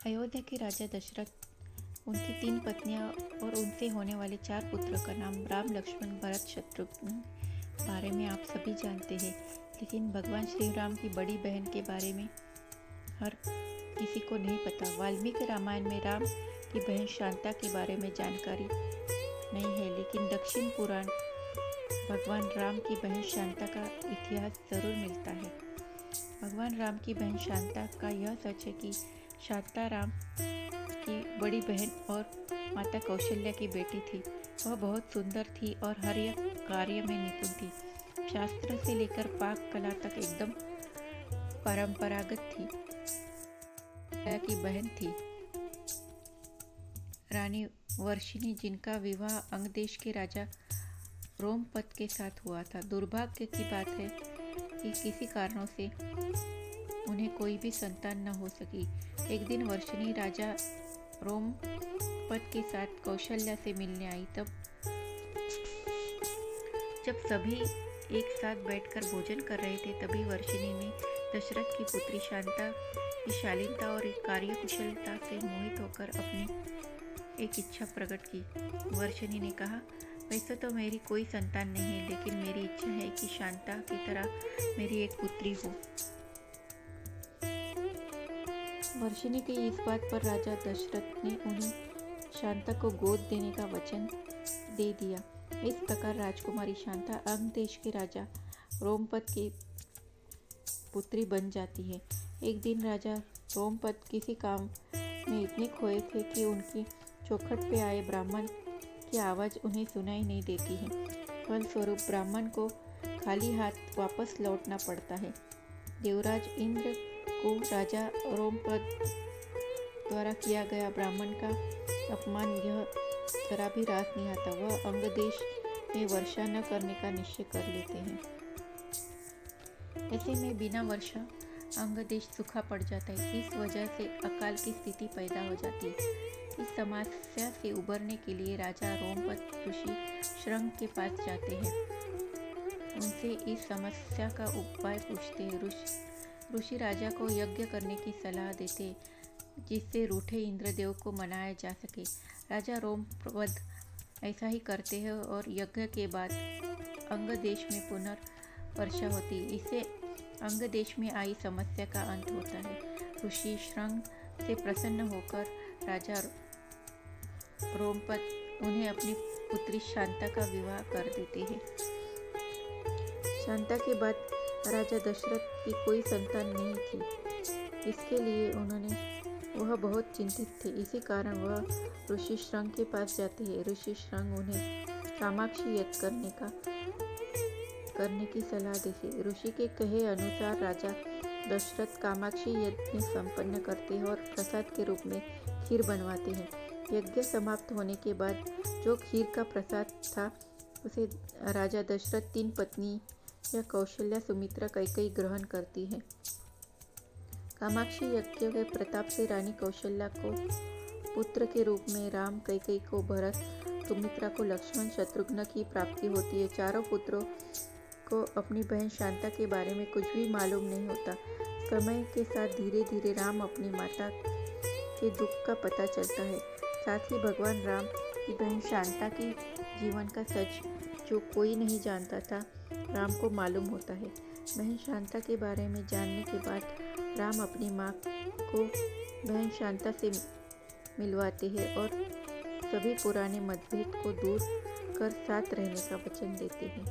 अयोध्या के राजा दशरथ, उनकी 3 पत्नियां और उनसे होने वाले 4 पुत्रों का नाम राम, लक्ष्मण, भरत, शत्रुघ्न बारे में आप सभी जानते हैं। लेकिन भगवान श्री राम की बड़ी बहन के बारे में हर किसी को नहीं पता। वाल्मीकि रामायण में राम की बहन शांता के बारे में जानकारी नहीं है, लेकिन दक्षिण पुराण भगवान राम की बहन शांता का इतिहास जरूर मिलता है। भगवान राम की बहन शांता का यह सच है कि शांता राम की बड़ी बहन और माता कौशल्या की बेटी थी। वह बहुत सुंदर थी और हर एक कार्य में निपुण थी। शास्त्र से लेकर पाक कला तक एकदम परंपरागत थी। की बहन थी रानी वर्षिणी, जिनका विवाह अंग देश के राजा रोमपद के साथ हुआ था। दुर्भाग्य की बात है कि किसी कारणों से उन्हें कोई भी संतान न हो सकी। एक दिन वर्षिणी राजा रोमपद के साथ कौशल्या से मिलने आई। जब सभी एक साथ बैठकर भोजन कर रहे थे, तभी वर्षिणी ने दशरथ की पुत्री शांता की शालीनता और कार्यकुशलता से मोहित होकर अपनी एक इच्छा प्रकट की। वर्षिणी ने कहा, वैसे तो मेरी कोई संतान नहीं है, लेकिन मेरी इच्छा है कि शांता की तरह मेरी एक पुत्री हो। वर्षिणी की इस बात पर राजा दशरथ ने उन्हें शांता को गोद देने का वचन दे दिया। इस प्रकार राजकुमारी शांता अंग देश के राजा रोमपद की पुत्री बन जाती है। एक दिन राजा रोमपद किसी काम में इतने खोए थे कि उनकी चौखट पे आए ब्राह्मण की आवाज़ उन्हें सुनाई नहीं देती है। फलस्वरूप ब्राह्मण को खाली हाथ वापस लौटना पड़ता है। देवराज इंद्र को राजा रोमपद द्वारा किया गया ब्राह्मण का अपमान यह जरा भी रास नहीं आता। वह अंग देश में वर्षा न करने का निश्चय कर लेते हैं। ऐसे में बिना वर्षा अंग देश सूखा पड़ जाता है। इस वजह से अकाल की स्थिति पैदा हो जाती है। इस समस्या से उबरने के लिए राजा रोमपद ऋषि श्रंग के पास जाते हैं। उनसे इस समस्या का उपाय पूछते हैं। ऋषि राजा को यज्ञ करने की सलाह देते, जिससे रूठे इंद्रदेव को मनाया जा सके। राजा रोमपद ऐसा ही करते हैं और यज्ञ के बाद अंग देश में पुनर्वर्षा होती है। इससे अंग देश में आई समस्या का अंत होता है। ऋषि श्रंग से प्रसन्न होकर राजा रोमपद उन्हें अपनी पुत्री शांता का विवाह कर देते हैं। शांता के बाद राजा दशरथ की कोई संतान नहीं थी। इसके लिए वह बहुत चिंतित थे। इसी कारण वह ऋषि श्रंग के पास जाते हैं। ऋषि श्रंग उन्हें कामाक्षी यज्ञ करने की सलाह देते। ऋषि के कहे अनुसार राजा दशरथ कामाक्षी यज्ञ संपन्न करते हैं और प्रसाद के रूप में खीर बनवाते हैं। यज्ञ समाप्त होने के बाद जो खीर का प्रसाद था, उसे राजा दशरथ 3 पत्नी या कौशल्या, सुमित्रा, कैकेयी ग्रहण करती है। कामाक्षी यज्ञ के प्रताप से रानी कौशल्या को पुत्र के रूप में राम, कैकेयी को भरत, सुमित्रा को लक्ष्मण, शत्रुघ्न की प्राप्ति होती है। चारों पुत्रों को अपनी बहन शांता के बारे में कुछ भी मालूम नहीं होता। समय के साथ धीरे धीरे राम अपनी माता के दुख का पता चलता है। साथ ही भगवान राम की बहन शांता के जीवन का सच, जो कोई नहीं जानता था, राम को मालूम होता है। बहन शांता के बारे में जानने के बाद राम अपनी माँ को बहन शांता से मिलवाते हैं और सभी पुराने मतभेद को दूर कर साथ रहने का वचन देते हैं।